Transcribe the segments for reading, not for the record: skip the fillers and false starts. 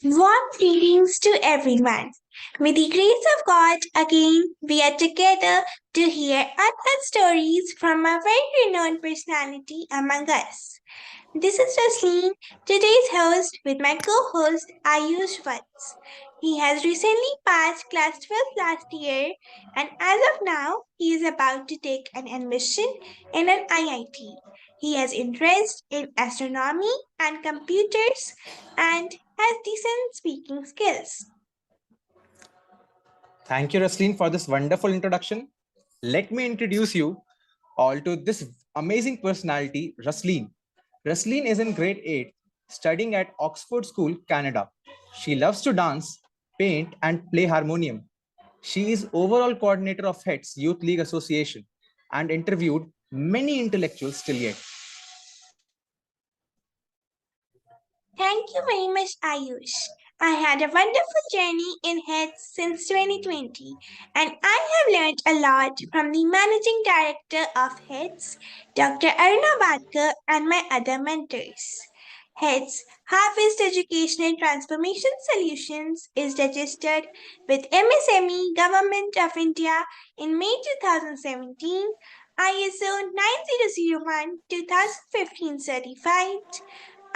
Warm greetings to everyone. With the grace of God, again we are together to hear unheard stories from a very renowned personality among us. This is Rasleen, today's host with my co-host Aayush Vats. He has recently passed class 12 last year and as of now he is about to take an admission in an IIT. He has interest in astronomy and computers and has decent speaking skills. Thank you, Rasleen, for this wonderful introduction. Let me introduce you all to this amazing personality, Rasleen. Rasleen is in grade 8, studying at Oxford School, Canada. She loves to dance, paint, and play harmonium. She is overall coordinator of HETS Youth League Association and interviewed many intellectuals till yet. Thank you very much, Ayush. I had a wonderful journey in HETS since 2020, and I have learned a lot from the managing director of HETS, Dr. Aruna Badkar, and my other mentors. HETS, Harvest Educational Transformation Solutions, is registered with MSME Government of India in May 2017, ISO 9001 2015 certified.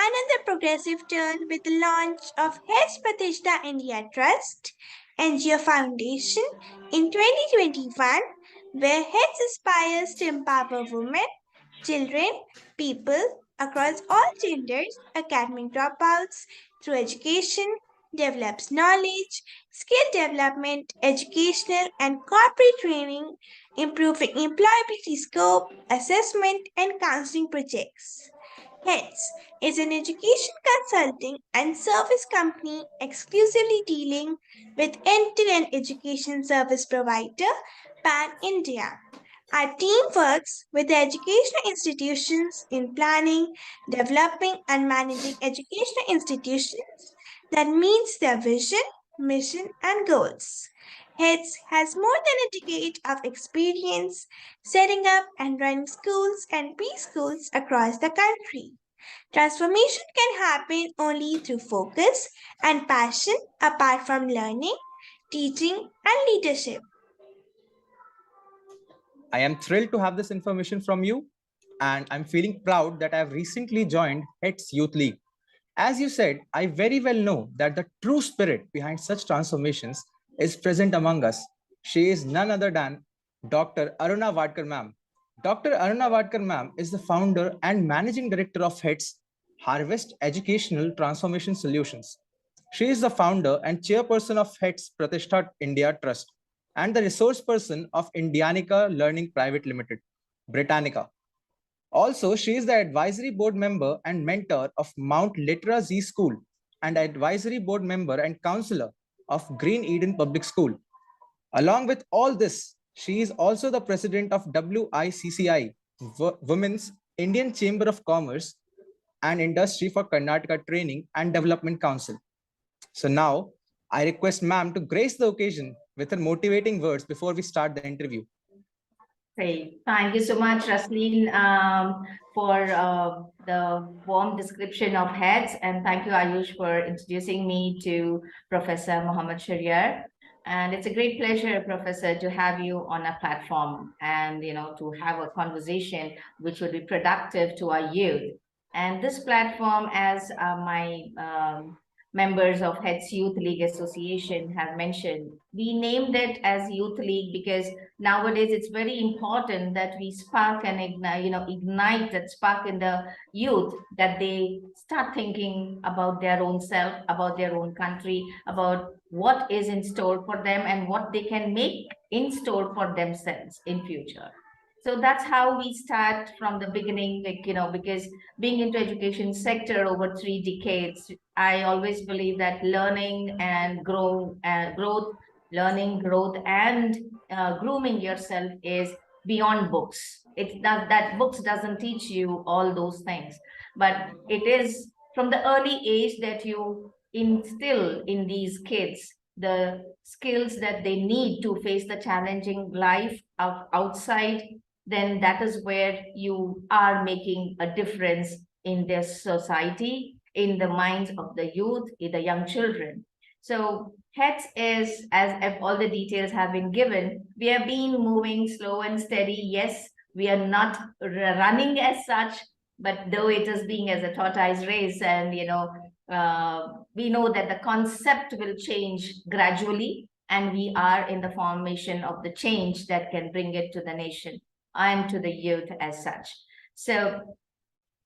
Another progressive turn with the launch of HES Pratishta India Trust NGO Foundation in 2021, where HES aspires to empower women, children, people across all genders, academic dropouts through education, develops knowledge, skill development, educational and corporate training, improving employability scope, assessment, and counseling projects. HETS is an education consulting and service company exclusively dealing with end-to-end education service provider pan India. Our team works with the educational institutions in planning, developing and managing educational institutions that meets their vision, mission and goals. HETS has more than a decade of experience setting up and running schools and preschools across the country. Transformation can happen only through focus and passion apart from learning, teaching, and leadership. I am thrilled to have this information from you, and I'm feeling proud that I have recently joined HETS Youth League. As you said, I very well know that the true spirit behind such transformations is present among us. She is none other than Dr. Aruna Vadkar ma'am. Dr. Aruna Vadkar ma'am is the founder and managing director of HETS Harvest Educational Transformation Solutions. She is the founder and chairperson of HETS Pratishtha India Trust and the resource person of Indianica Learning Private Limited, Britannica. Also, she is the advisory board member and mentor of Mount Litra Z School and advisory board member and counselor of Green Eden Public School. Along with all this, she is also the president of WICCI, Women's Indian Chamber of Commerce and Industry for Karnataka Training and Development Council. So now, I request ma'am to grace the occasion with her motivating words before we start the interview. Great. Thank you so much, Rasleen, for the warm description of HETS. And thank you, Aayush, for introducing me to Professor Mohammed Shahriar. And it's a great pleasure, Professor, to have you on a platform and, to have a conversation which will be productive to our youth. And this platform, as my members of HETS Youth League Association have mentioned, we named it as Youth League because nowadays it's very important that we spark and ignite that spark in the youth, that they start thinking about their own self, about their own country, about what is in store for them and what they can make in store for themselves in future. So that's how we start from the beginning, because being into education sector over 3 decades, I always believe that learning and growth, learning, growth, and grooming yourself is beyond books. It's that books doesn't teach you all those things, but it is from the early age that you instill in these kids the skills that they need to face the challenging life of outside. Then that is where you are making a difference in their society in the minds of the youth, the young children. So HETS is, as all the details have been given, we have been moving slow and steady. Yes, we are not running as such, but though it is being as a tortoise race, and we know that the concept will change gradually, and we are in the formation of the change that can bring it to the nation and to the youth as such. So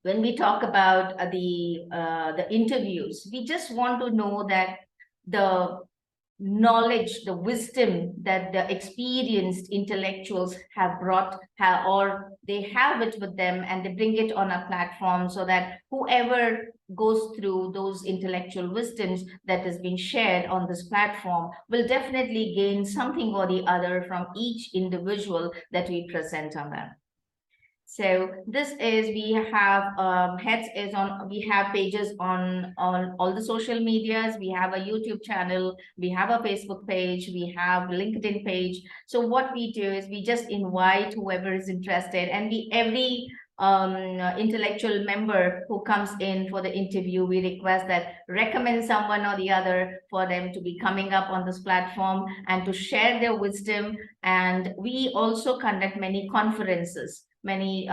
when we talk about the interviews, we just want to know that the knowledge, the wisdom that the experienced intellectuals have brought, or they have it with them, and they bring it on a platform, so that whoever goes through those intellectual wisdoms that has been shared on this platform will definitely gain something or the other from each individual that we present on them. So this is, we have HETS is on, we have pages on all the social medias. We have a YouTube channel, we have a Facebook page, we have LinkedIn page. So what we do is we just invite whoever is interested, and every intellectual member who comes in for the interview, we request that recommend someone or the other for them to be coming up on this platform and to share their wisdom. And we also conduct many conferences, many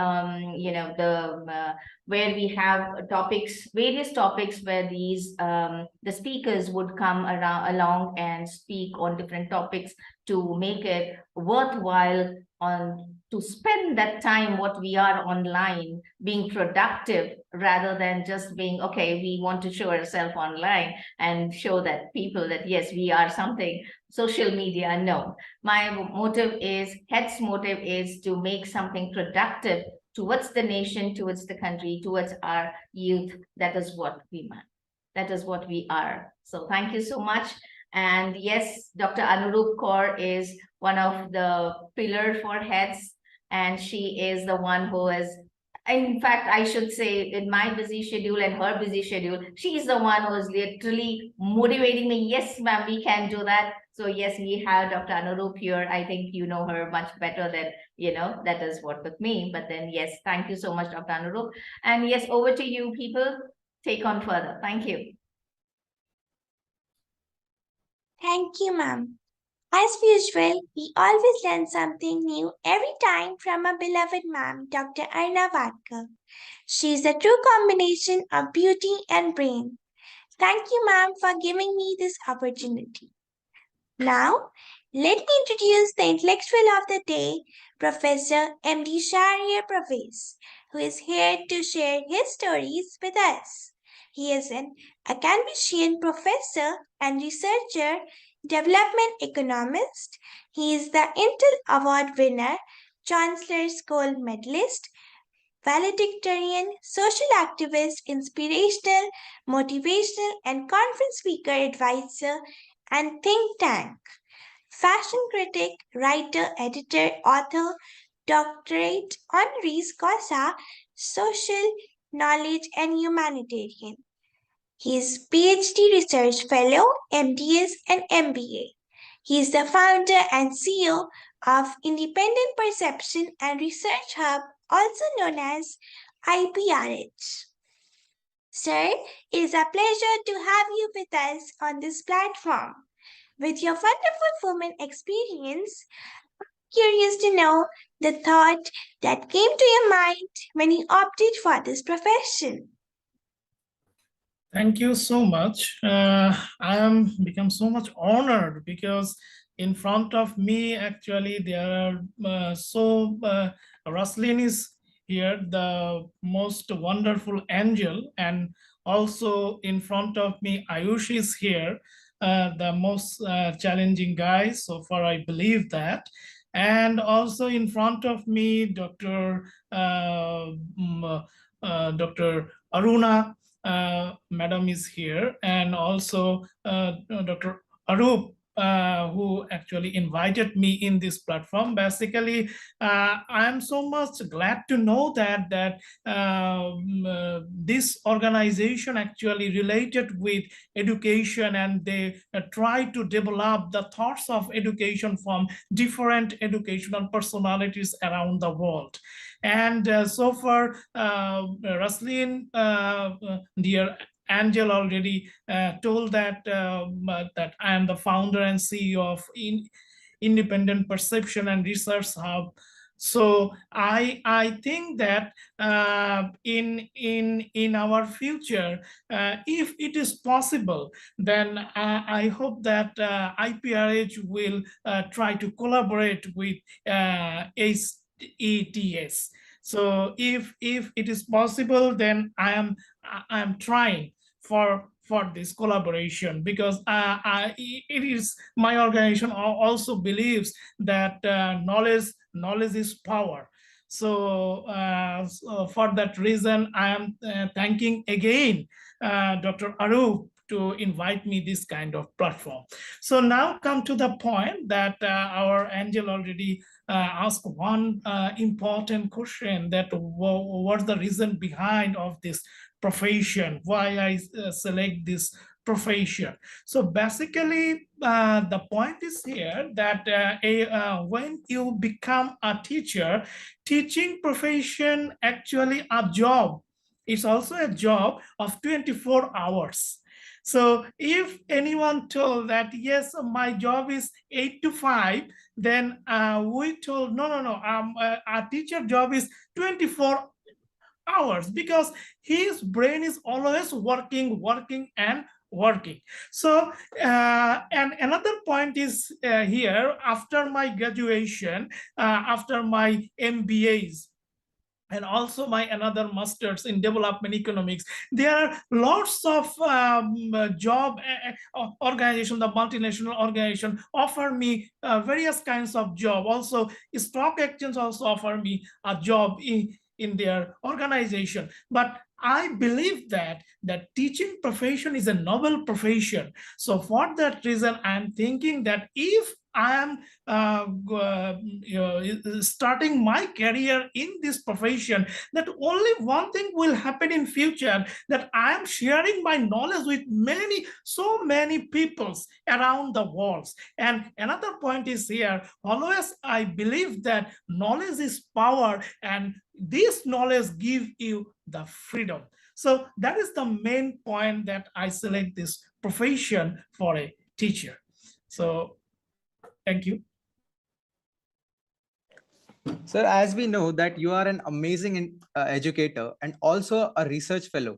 where we have topics, various topics, where these the speakers would come along and speak on different topics to make it worthwhile to spend that time what we are online being productive, rather than just being, okay, we want to show ourselves online and show that people that yes, we are something. Social media, no. My motive is, HETS motive is to make something productive towards the nation, towards the country, towards our youth. That is what we want. That is what we are. So thank you so much. And yes, Dr. Anurup Kaur is one of the pillar for HETS, and she is the one who is, in fact, I should say, in my busy schedule and her busy schedule, she is the one who is literally motivating me. Yes, ma'am, we can do that. So yes, we have Dr. Anurup here. I think you know her much better than, that is what with me. But then, yes, thank you so much, Dr. Anurup. And yes, over to you, people. Take on further. Thank you. Thank you, ma'am. As usual, we always learn something new every time from our beloved ma'am, Dr. Arna Vadkar. She is a true combination of beauty and brain. Thank you, ma'am, for giving me this opportunity. Now, let me introduce the intellectual of the day, Professor MD Shahriar Parvez, who is here to share his stories with us. He is an academician, professor, and researcher, development economist. He is the Intel Award winner, Chancellor's Gold medalist, valedictorian, social activist, inspirational, motivational, and conference speaker advisor, and think tank. Fashion critic, writer, editor, author, doctorate honoris causa, social knowledge, and humanitarian. He is PhD research fellow, MDS, and MBA. He is the founder and CEO of Independent Perception and Research Hub, also known as IPRH. Sir, it is a pleasure to have you with us on this platform. With your wonderful woman experience, I'm curious to know the thought that came to your mind when you opted for this profession. Thank you so much. I am become so much honored, because in front of me, actually, there are Rasleen is here, the most wonderful angel, and also in front of me, Aayush is here, the most challenging guy. So far, I believe that. And also in front of me, Dr. Aruna, Madam is here, and also Dr. Arup, who actually invited me in this platform. Basically, I am so much glad to know that this organization actually related with education, and they try to develop the thoughts of education from different educational personalities around the world. And so far, Rasleen, dear Angel already told that that I am the founder and CEO of Independent Perception and Research Hub. So I think that in our future, if it is possible, then I hope that IPRH will try to collaborate with HETS. So if it is possible, then I am trying for this collaboration, because it is my organization also believes that knowledge is power. So, for that reason, I am thanking again Dr. Arup to invite me this kind of platform. So now come to the point that our Angel already asked one important question, that what's the reason behind of this profession, why I select this profession. So basically, the point is here that when you become a teacher, teaching profession actually a job. It's also a job of 24 hours. So if anyone told that, yes, my job is 8 to 5, then we told, no, our teacher job is 24 hours, because his brain is always working and working. So and another point is here, after my graduation, after my MBAs, and also my another masters in development economics, there are lots of job organization, the multinational organization offer me various kinds of job. Also stock exchange also offer me a job in their organization. But I believe that teaching profession is a noble profession. So for that reason, I'm thinking that if I am starting my career in this profession, that only one thing will happen in future, that I am sharing my knowledge with so many peoples around the world. And another point is here, always I believe that knowledge is power, and this knowledge give you the freedom. So that is the main point that I select this profession for a teacher. So thank you. Sir, as we know that you are an amazing educator and also a research fellow.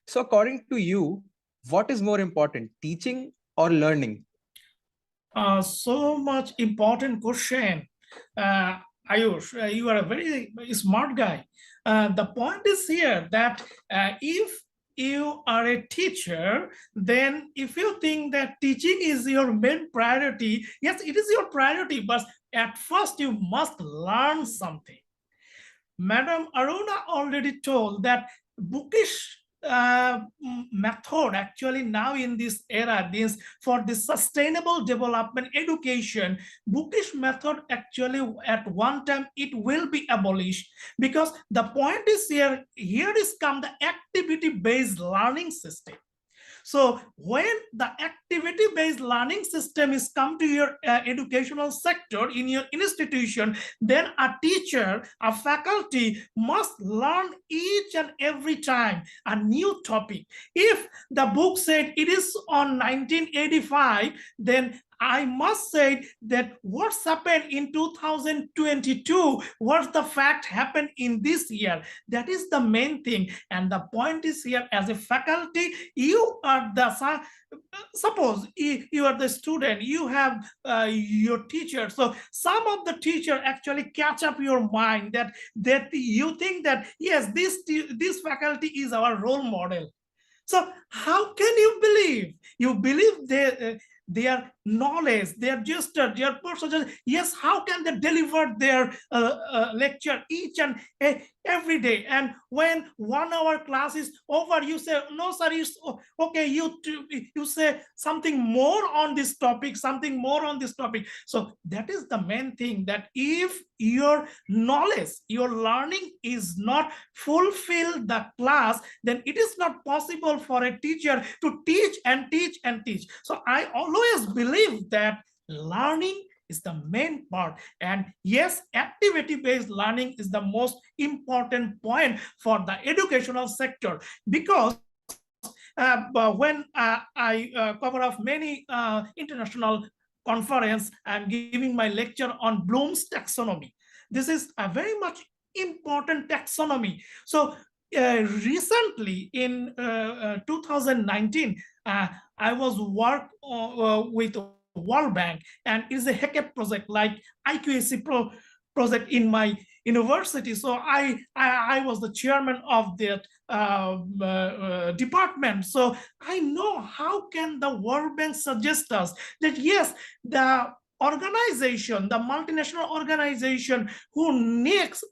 So according to you, what is more important, teaching or learning? So much important question. Aayush, you are a very smart guy. The point is here that if you are a teacher, then if you think that teaching is your main priority, yes, it is your priority, but at first you must learn something. Madam Aruna already told that bookish method actually now in this era, this for the sustainable development education, bookish method actually at one time it will be abolished, because the point is here is come the activity based learning system. So when the activity-based learning system is come to your educational sector in your institution, then a teacher, a faculty must learn each and every time a new topic. If the book said it is on 1985, then I must say that what's happened in 2022, what's the fact happened in this year, that is the main thing. And the point is here, as a faculty, you are the, suppose you are the student, you have your teacher. So some of the teacher actually catch up your mind that you think that, yes, this faculty is our role model. So how can you believe? You believe their knowledge, their gesture, their person. Yes, how can they deliver their lecture each and every day? And when 1 hour class is over, you say, no, sir, it's okay. You say something more on this topic, something more on this topic. So that is the main thing, that if your knowledge, your learning is not fulfill the class, then it is not possible for a teacher to teach and teach and teach. So I always believe that learning is the main part. And yes, activity-based learning is the most important point for the educational sector, because but when I cover up many international conference, I'm giving my lecture on Bloom's taxonomy. This is a very much important taxonomy. So recently in 2019, I was work with World Bank, and it is a HECEP project like IQAC project in my university. So I was the chairman of that department. So I know how can the World Bank suggest us that yes, the organization, the multinational organization who needs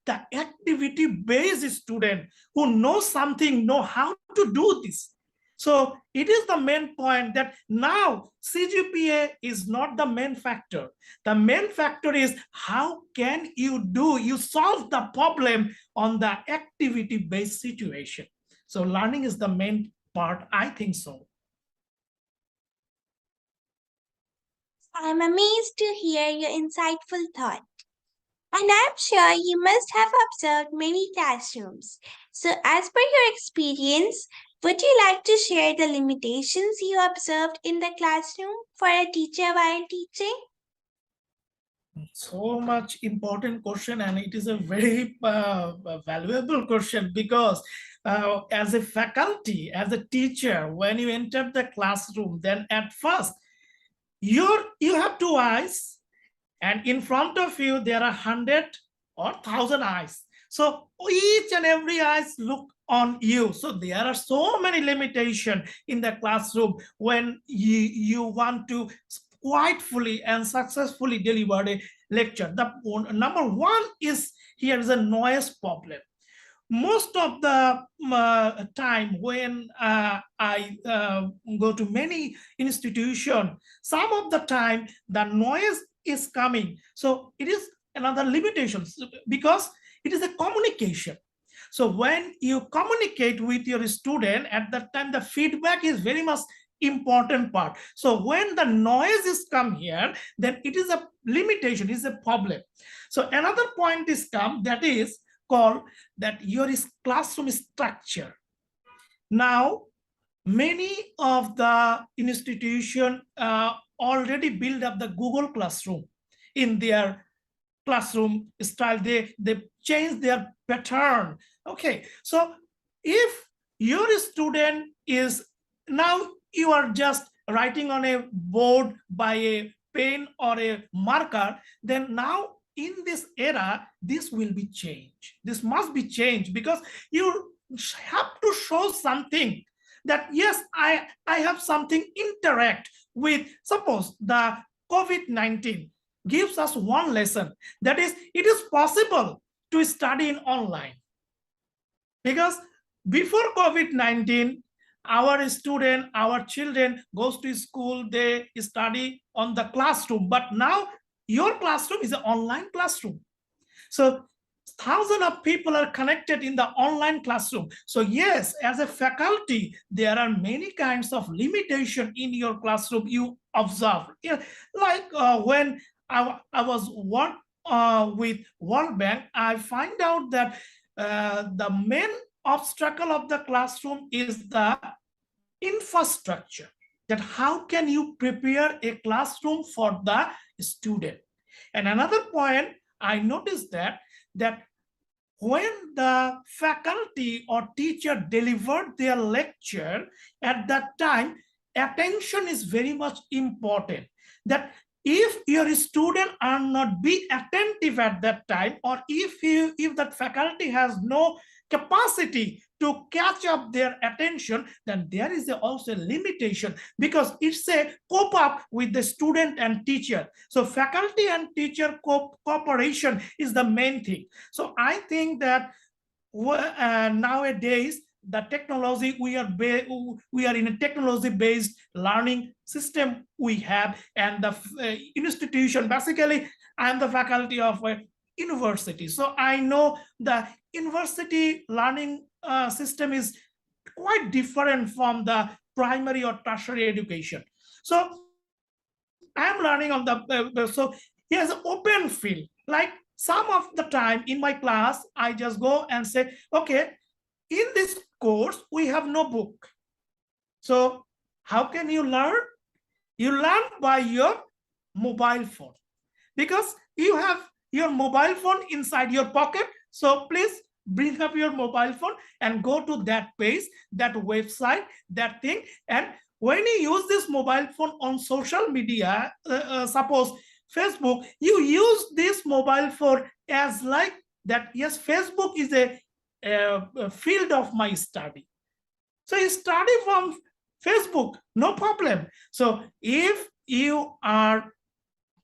the activity-based student who knows something, know how to do this. So it is the main point that now CGPA is not the main factor. The main factor is how can you solve the problem on the activity-based situation. So learning is the main part, I think so. I'm amazed to hear your insightful thought. And I'm sure you must have observed many classrooms. So, as per your experience, would you like to share the limitations you observed in the classroom for a teacher while teaching? So much important question, and it is a very valuable question because as a faculty, as a teacher, when you enter the classroom, then at first you have two eyes, and in front of you there are 100 or 1,000 eyes. So each and every eyes look on you. So there are so many limitations in the classroom when you want to quite fully and successfully deliver a lecture. The number one is here is a noise problem. Most of the time when I go to many institutions, some of the time the noise is coming. So it is another limitation because it is a communication. So when you communicate with your student, at that time the feedback is very much important part. So when the noise is come here, then it is a limitation, is a problem. So another point is come, that is called that your classroom structure. Now many of the institutions already build up the Google Classroom in their classroom style. They change their pattern. Okay, so if your student is now, you are just writing on a board by a pen or a marker, then now in this era, this will be changed. This must be changed because you have to show something that yes, I have something interact with. Suppose the COVID-19 gives us one lesson, that is it is possible to study in online, because before COVID-19 our student, our children goes to school, they study on the classroom, but now your classroom is an online classroom. So thousands of people are connected in the online classroom. So yes, as a faculty, there are many kinds of limitation in your classroom you observe. Yeah, like when I was with World Bank, I find out that the main obstacle of the classroom is the infrastructure. That how can you prepare a classroom for the student? And another point I noticed that when the faculty or teacher delivered their lecture, at that time attention is very much important. That if your student are not be attentive at that time, or if that faculty has no capacity to catch up their attention, then there is also a limitation, because it's a cope up with the student and teacher. So faculty and teacher cooperation is the main thing. So I think that nowadays the technology, we are in a technology based learning system we have, and the institution, basically I'm the faculty of a university, so I know the university learning system is quite different from the primary or tertiary education. So I'm learning on the so here's an open field. Like some of the time in my class, I just go and say, okay, in this course, we have no book. So how can you learn? You learn by your mobile phone, because you have your mobile phone inside your pocket. So please bring up your mobile phone and go to that page, that website, that thing. And when you use this mobile phone on social media, suppose Facebook, you use this mobile phone as like that. Yes, Facebook is a field of my study. So you study from Facebook, no problem. So if you are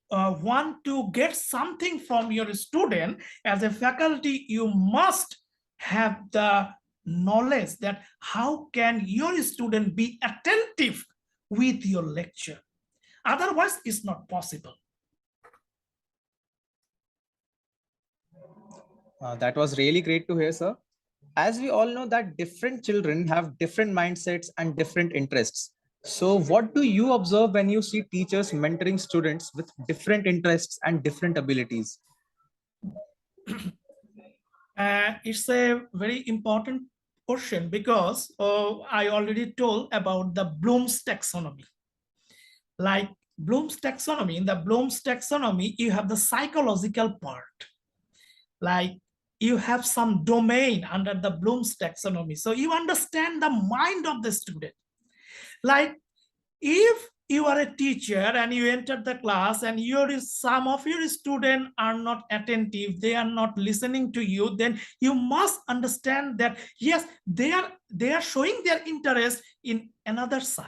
want to get something from your student, as a faculty, you must have the knowledge that how can your student be attentive with your lecture. Otherwise, it's not possible. That was really great to hear, sir. As we all know that different children have different mindsets and different interests. So what do you observe when you see teachers mentoring students with different interests and different abilities? It's a very important question, because I already told about the Bloom's taxonomy. Like Bloom's taxonomy, in the Bloom's taxonomy, you have the psychological part. Like you have some domain under the Bloom's taxonomy. So you understand the mind of the student. Like if you are a teacher and you enter the class and some of your students are not attentive, they are not listening to you, then you must understand that yes, they are showing their interest in another side.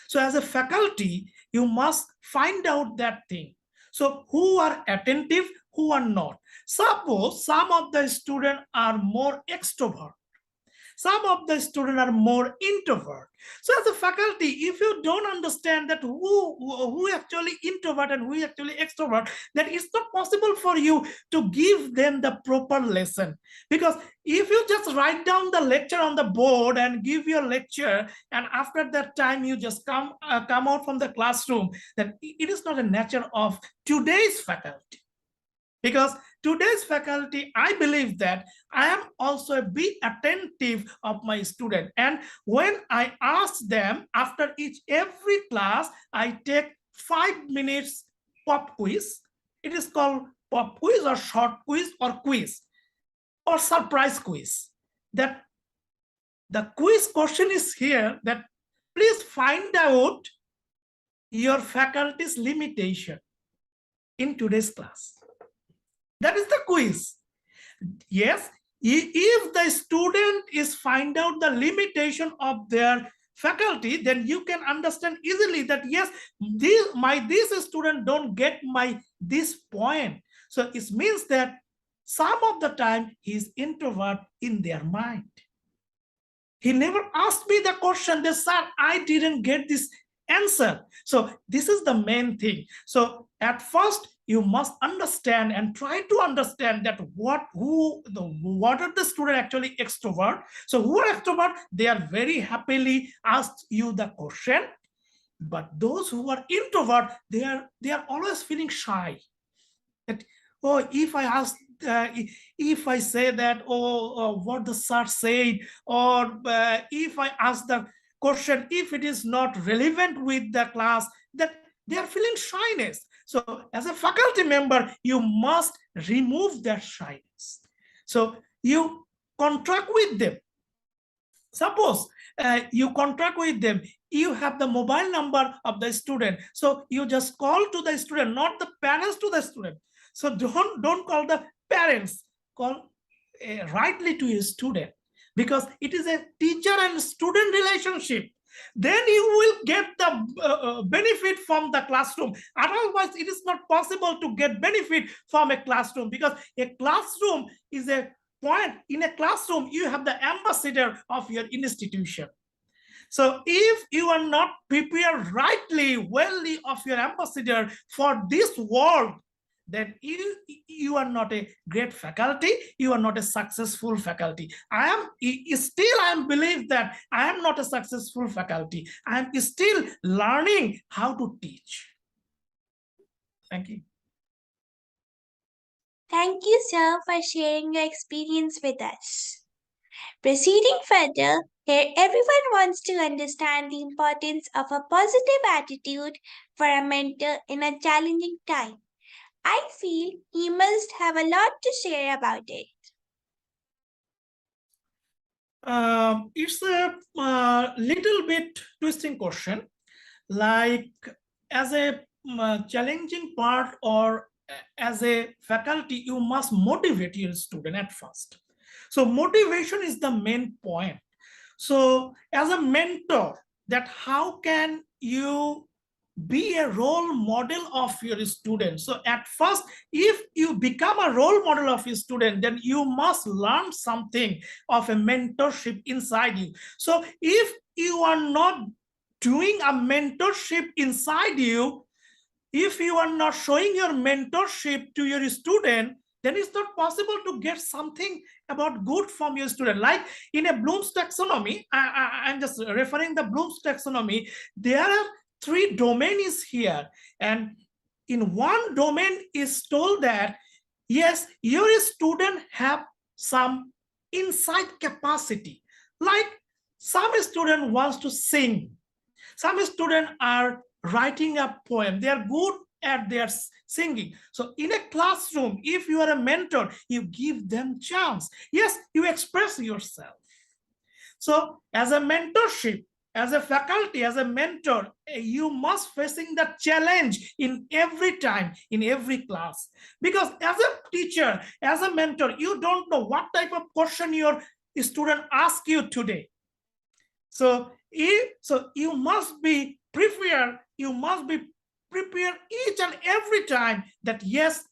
So as a faculty, you must find out that thing. So who are attentive, who are not. Suppose some of the students are more extrovert, some of the students are more introvert. So as a faculty, if you don't understand that who actually introvert and who actually extrovert, then it's not possible for you to give them the proper lesson. Because if you just write down the lecture on the board and give your lecture, and after that time you just come out from the classroom, then it is not a nature of today's faculty. Because today's faculty, I believe that I am also be attentive of my student. And when I ask them after every class, I take 5 minutes pop quiz. It is called pop quiz or short quiz or quiz or surprise quiz. That the quiz question is here, that please find out your faculty's limitation in today's class. That is the quiz. Yes, if the student is find out the limitation of their faculty, then you can understand easily that yes, this student don't get this point. So it means that some of the time he is introvert in their mind. He never asked me the question that, sir, I didn't get this answer. So this is the main thing. So at first, you must understand and try to understand that what are the student actually extrovert. So who are extrovert, they are very happily asked you the question. But those who are introvert, they are always feeling shy. That, oh, if I ask, if I say that, what the sir said, or if I ask the question, if it is not relevant with the class, that they are feeling shyness. So as a faculty member, you must remove that shyness. So you contract with them. Suppose you contract with them, you have the mobile number of the student. So you just call to the student, not the parents to the student. So don't call the parents, call rightly to your student, because it is a teacher and student relationship. Then you will get the benefit from the classroom. Otherwise, it is not possible to get benefit from a classroom, because a classroom is a point. In a classroom, you have the ambassador of your institution. So if you are not prepared rightly, wellly of your ambassador for this world, then you are not a great faculty, you are not a successful faculty. I believe that I am not a successful faculty. I am still learning how to teach. Thank you. Thank you, sir, for sharing your experience with us. Proceeding further, here everyone wants to understand the importance of a positive attitude for a mentor in a challenging time. I feel he must have a lot to share about it. It's a little bit twisting question. Like, as a challenging part or as a faculty, you must motivate your student at first. So motivation is the main point. So as a mentor, that how can you be a role model of your student? So at first, if you become a role model of your student, then you must learn something of a mentorship inside you. So if you are not doing a mentorship inside you, if you are not showing your mentorship to your student, then it's not possible to get something about good from your student. Like in a Bloom's taxonomy, I'm just referring the Bloom's taxonomy, there are 3 domains here. And in one domain is told that, yes, your student have some insight capacity. Like some student wants to sing. Some students are writing a poem. They are good at their singing. So in a classroom, if you are a mentor, you give them chance. Yes, you express yourself. So as a mentorship, as a faculty, as a mentor, you must facing the challenge in every time, in every class. Because as a teacher, as a mentor, you don't know what type of question your student ask you today. So you must be prepared. You must be prepared each and every time that, yes,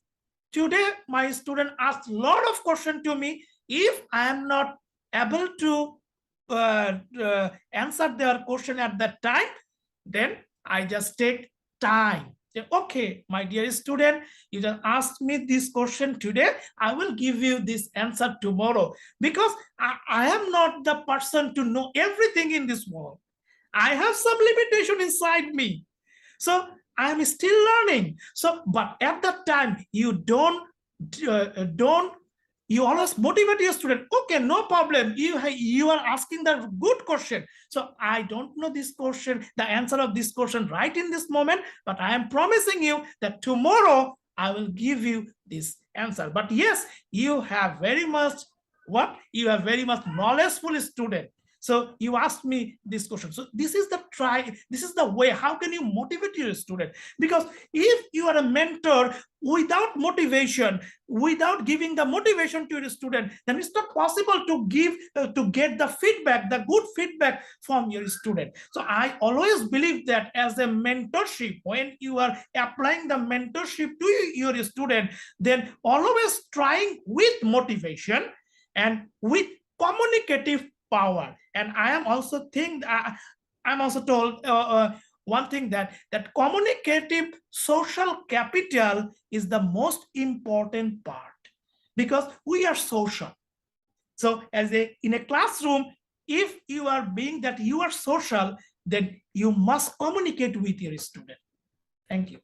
today my student asked a lot of questions to me. If I am not able to answer their question at that time, then I just take time. Okay, my dear student, you just asked me this question today. I will give you this answer tomorrow, because I am not the person to know everything in this world. I have some limitation inside me. So I am still learning. So, but at that time, you you always motivate your student. Okay, no problem. You are asking the good question. So I don't know this question, the answer of this question right in this moment, but I am promising you that tomorrow I will give you this answer. But yes, you have very much you are very much knowledgeful student. So you asked me this question. So this is the way, how can you motivate your student? Because if you are a mentor without motivation, without giving the motivation to your student, then it's not possible to get the feedback, the good feedback from your student. So I always believe that as a mentorship, when you are applying the mentorship to your student, then always trying with motivation and with communicative power. And I am also I'm also told one thing, that communicative social capital is the most important part, because we are social. So in a classroom, if you are being that you are social, then you must communicate with your student. Thank you.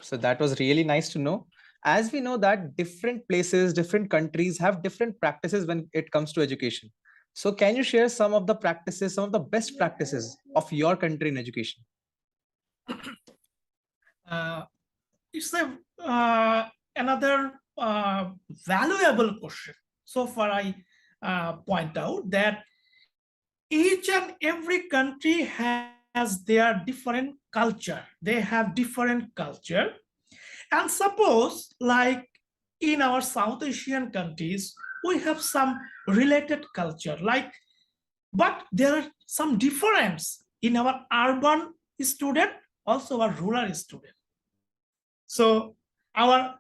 So that was really nice to know. As we know that different places, different countries have different practices when it comes to education. So can you share some of the practices, some of the best practices of your country in education? It's another valuable question. So far, I point out that each and every country has their different culture. They have different culture. And suppose, like in our South Asian countries, we have some related culture, but there are some difference in our urban student, also our rural student. So our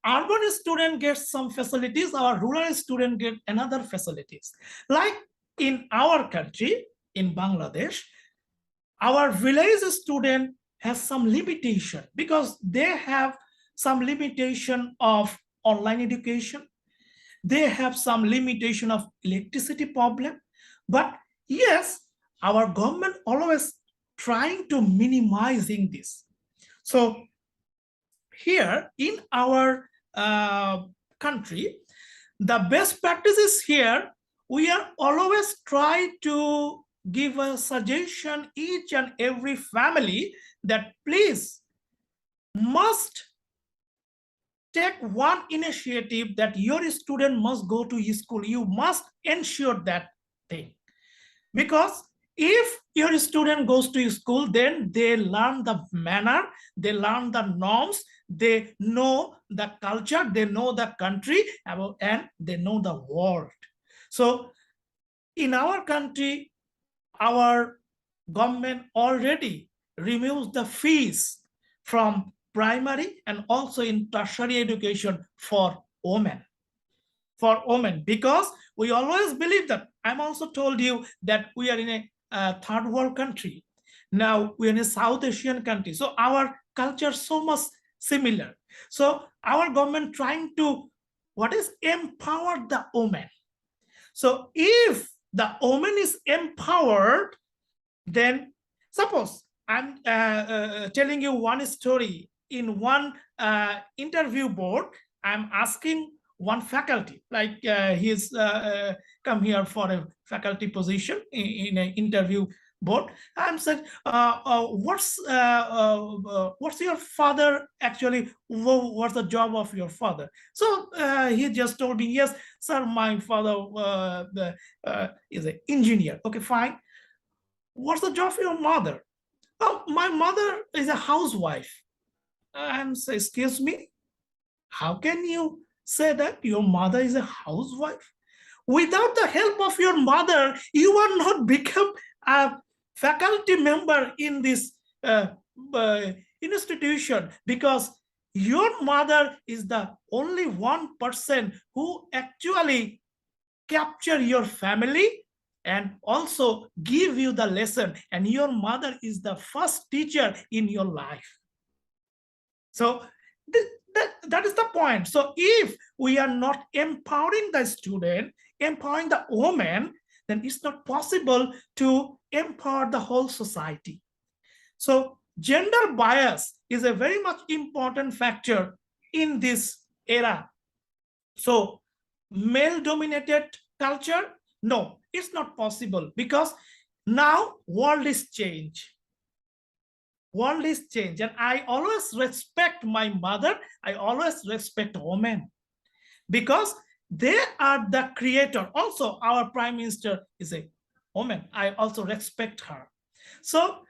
urban student gets some facilities, our rural student get another facilities. Like in our country, in Bangladesh, our village student has some limitation, because they have some limitation of online education. They have some limitation of electricity problem. But yes, our government always trying to minimizing this. So here in our country, the best practices here, we are always try to give a suggestion each and every family that please must take one initiative that your student must go to school. You must ensure that thing, because if your student goes to school, then they learn the manner, they learn the norms, they know the culture, they know the country, and they know the world. So in our country, our government already removes the fees from primary and also in tertiary education for women. Because we always believe that, I'm also told you that we are in a third world country. Now we're in a South Asian country. So our culture is so much similar. So our government trying to, empower the woman. So if the woman is empowered, then suppose I'm telling you one story. In one interview board, I'm asking one faculty, like he's come here for a faculty position in an interview board. I'm said, what's your father actually? What's the job of your father? So he just told me, yes, sir, my father is an engineer. Okay, fine. What's the job of your mother? Oh, my mother is a housewife. And say, excuse me, how can you say that your mother is a housewife? Without the help of your mother, you are not become a faculty member in this institution, because your mother is the only one person who actually capture your family and also give you the lesson, and your mother is the first teacher in your life. So that is the point. So if we are not empowering the student, empowering the woman, then it's not possible to empower the whole society. So gender bias is a very much important factor in this era. So male dominated culture, no, it's not possible, because now world is changed. World is changed, and I always respect my mother, I always respect women, because they are the creator. Also, our prime minister is a woman, I also respect her. So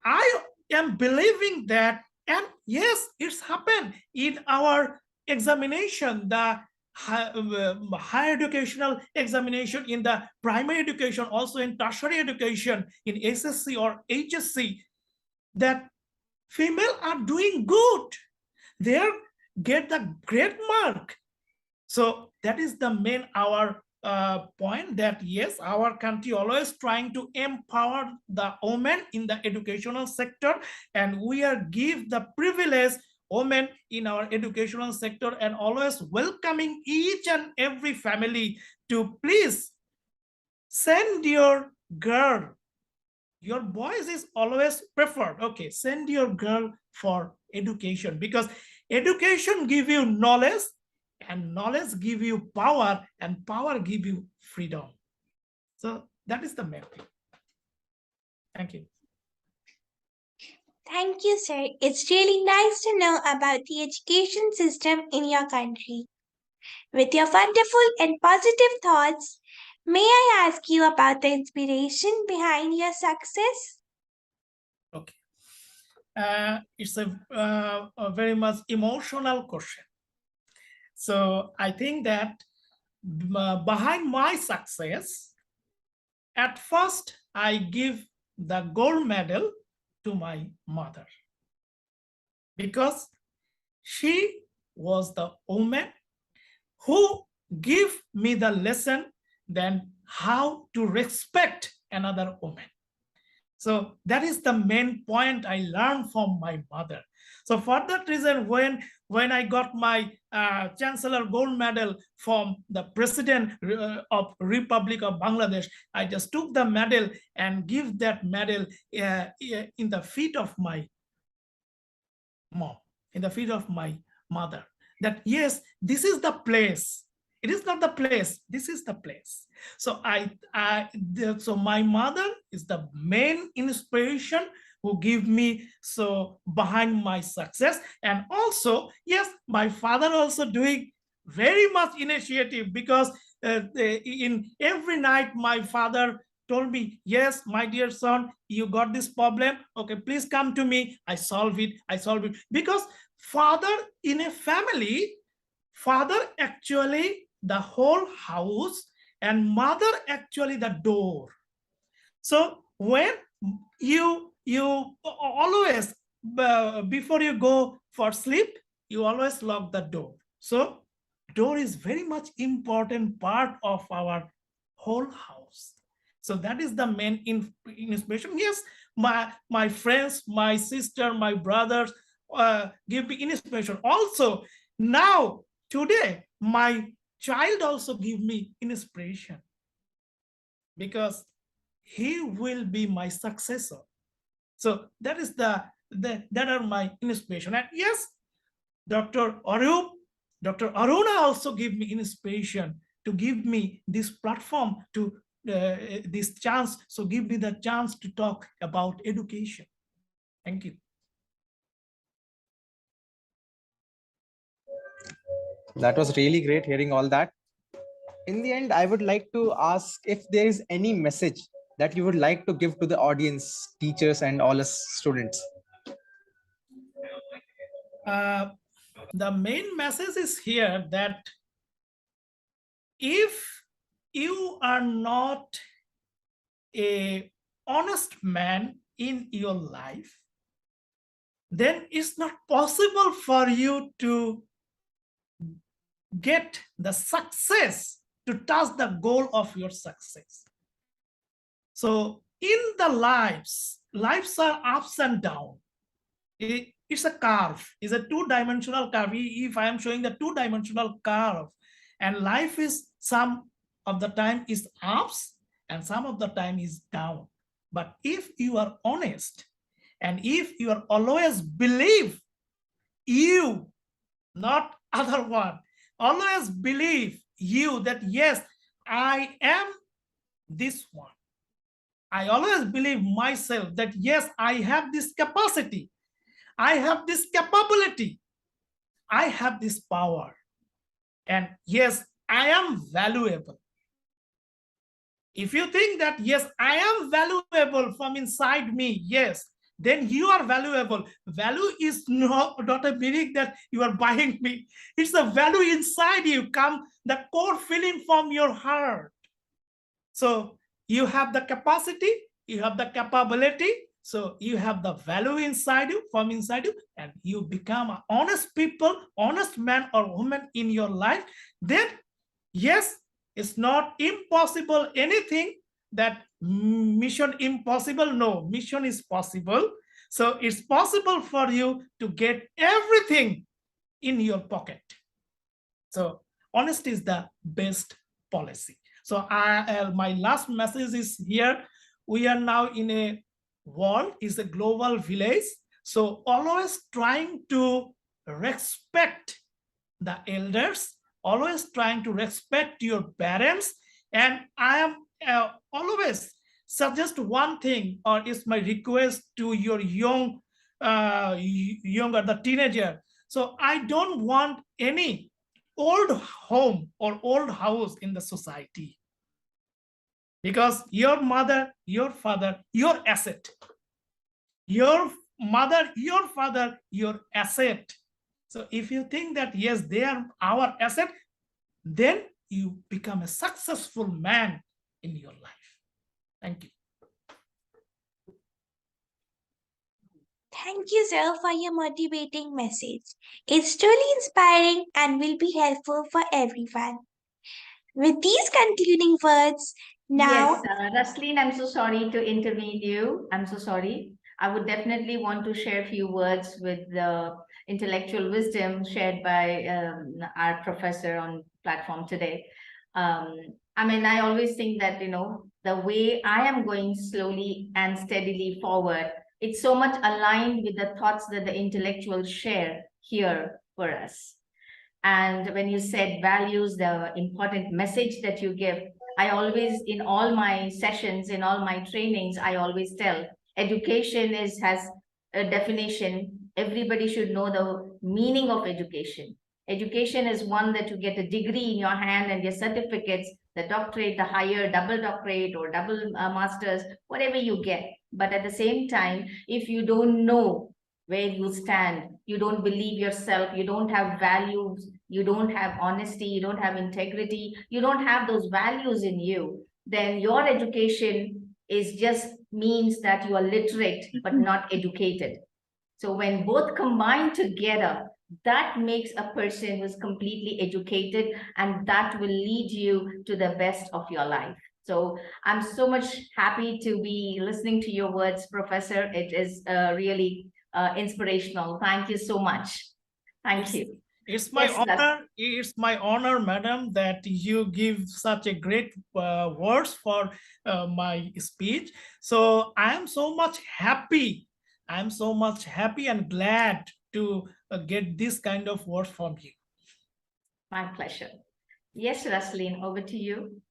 I am believing that, and yes, it's happened in our examination, the higher educational examination, in the primary education, also in tertiary education, in SSC or HSC, that female are doing good. They get the great mark. So that is the main our point, that yes, our country always trying to empower the women in the educational sector, and we are give the privilege women in our educational sector, and always welcoming each and every family to please send your girl. Your boys is always preferred. Okay, send your girl for education, because education give you knowledge, and knowledge give you power, and power give you freedom. So that is the main thing. Thank you. Thank you, sir. It's really nice to know about the education system in your country. With your wonderful and positive thoughts, may I ask you about the inspiration behind your success? Okay. It's a very much emotional question. So I think that behind my success, at first I give the gold medal to my mother, because she was the woman who gave me the lesson then how to respect another woman. So that is the main point I learned from my mother. So for that reason, when I got my Chancellor Gold Medal from the President of Republic of Bangladesh, I just took the medal and give that medal in the feet of my mom, in the feet of my mother. that yes, this is the place. It is not the place, this is the place. So so my mother is the main inspiration who give me so behind my success. And also, yes, my father also doing very much initiative, because in every night my father told me, yes, my dear son, you got this problem, okay, please come to me, I solve it, because father in a family, father actually the whole house, and mother actually the door. So when you always before you go for sleep, you always lock the door. So door is very much important part of our whole house. So that is the main inspiration. Yes, my friends, my sister, my brothers give me inspiration. Also now today my child also give me inspiration, because he will be my successor. So that is that are my inspiration. And yes, Dr. Aruna also give me inspiration to give me this platform, to this chance. So give me the chance to talk about education. Thank you. That was really great hearing all that. In the end, I would like to ask if there is any message that you would like to give to the audience, teachers, and all us students. The main message is here that if you are not a honest man in your life, then it's not possible for you to get the success, to touch the goal of your success. So in the lives are ups and downs. It's a curve, it's a two-dimensional curve. If I am showing the two-dimensional curve, and life is some of the time is ups and some of the time is down. But if you are honest, and if you are always believe you, not other one, always believe you, that yes, I am this one. I always believe myself that yes, I have this capacity, I have this capability, I have this power, and yes, I am valuable. If you think that yes, I am valuable from inside me, yes, then you are valuable. Value is not a meaning that you are buying me. It's a value inside you, come the core feeling from your heart. So you have the capacity, you have the capability, so you have the value inside you, from inside you, and you become an honest people, honest man or woman in your life. Then yes, it's not impossible anything that mission impossible. No, mission is possible. So it's possible for you to get everything in your pocket. So honesty is the best policy. So my last message is here. We are now in a world, is a global village. So always trying to respect the elders, always trying to respect your parents. And I am always suggest one thing, or is my request to your younger, the teenager. So I don't want any old home or old house in the society, because your mother, your father, your asset, your mother, your father, your asset. So if you think that yes, they are our asset, then you become a successful man in your life. Thank you. Thank you, sir, for your motivating message. It's truly inspiring and will be helpful for everyone. With these concluding words, now Yes, Rasleen, I'm so sorry to intervene you. I'm so sorry. I would definitely want to share a few words with the intellectual wisdom shared by our professor on platform today. I mean, I always think that, you know, the way I am going slowly and steadily forward, it's so much aligned with the thoughts that the intellectuals share here for us. And when you said values, the important message that you give, I always, in all my sessions, in all my trainings, I always tell education has a definition. Everybody should know the meaning of education. Education is one that you get a degree in your hand and your certificates, the doctorate, the higher double doctorate or double masters, whatever you get. But at the same time, if you don't know where you stand, you don't believe yourself, you don't have values, you don't have honesty, you don't have integrity, you don't have those values in you, then your education is just means that you are literate but not educated. So when both combine together, that makes a person who's completely educated, and that will lead you to the best of your life. So I'm so much happy to be listening to your words, Professor. It is really inspirational. Thank you so much. Thank you. It's my Yes, honor. It's my honor, madam, that you give such a great words for my speech. So I am so much happy. I'm so much happy and glad to get this kind of words from you. my pleasure. Yes, Rasleen, over to you.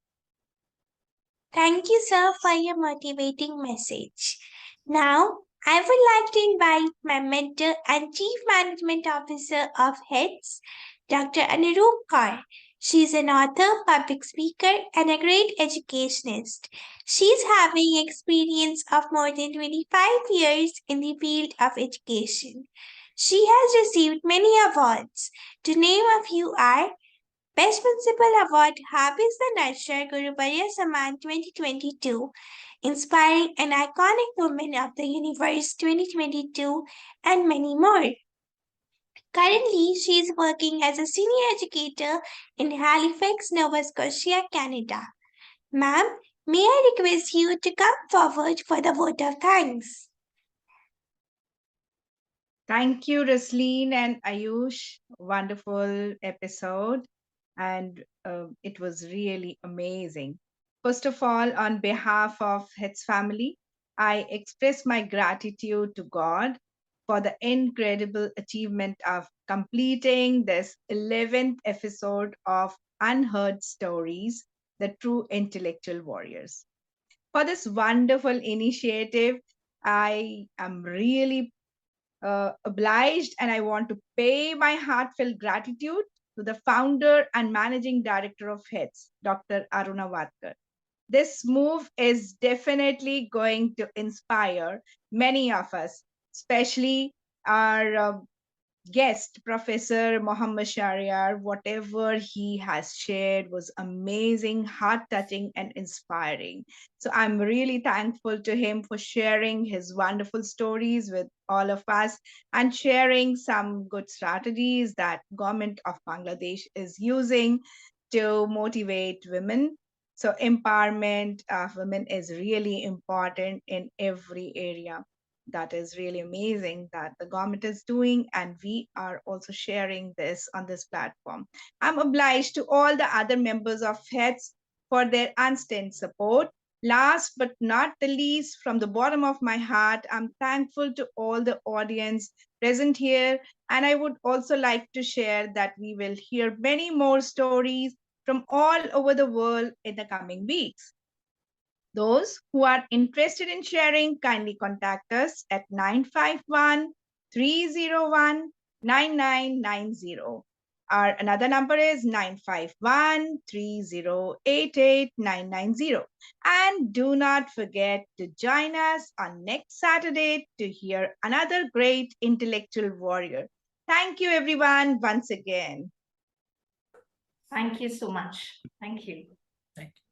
Thank you, sir, for your motivating message. Now, I would like to invite my mentor and Chief Management Officer of HETS, Dr. Anurup Kaur. She's an author, public speaker, and a great educationist. She's having experience of more than 25 years in the field of education. She has received many awards. To name a few are Best Principal Award Habis the Nurture Guruvarya Saman 2022, Inspiring an Iconic Woman of the Universe 2022, and many more. Currently, she is working as a senior educator in Halifax, Nova Scotia, Canada. Ma'am, may I request you to come forward for the vote of thanks? Thank you, Rasleen and Aayush. Wonderful episode. And it was really amazing. First of all, on behalf of HETS family, I express my gratitude to God for the incredible achievement of completing this 11th episode of Unheard Stories, the True Intellectual Warriors. For this wonderful initiative, I am really obliged, and I want to pay my heartfelt gratitude to the founder and managing director of HETS, Dr. Aruna Vatkar. This move is definitely going to inspire many of us, especially our guest, Professor Muhammad Shahriar. Whatever he has shared was amazing, heart touching, and inspiring. So I'm really thankful to him for sharing his wonderful stories with all of us and sharing some good strategies that government of Bangladesh is using to motivate women. So empowerment of women is really important in every area. That is really amazing that the government is doing, and we are also sharing this on this platform. I'm obliged to all the other members of HETS for their unstinted support. Last but not the least, from the bottom of my heart, I'm thankful to all the audience present here. And I would also like to share that we will hear many more stories from all over the world in the coming weeks. Those who are interested in sharing, kindly contact us at 951 301 9990. Our another number is 951 3088 990. And do not forget to join us on next Saturday to hear another great intellectual warrior. Thank you, everyone, once again. Thank you so much. Thank you. Thank you.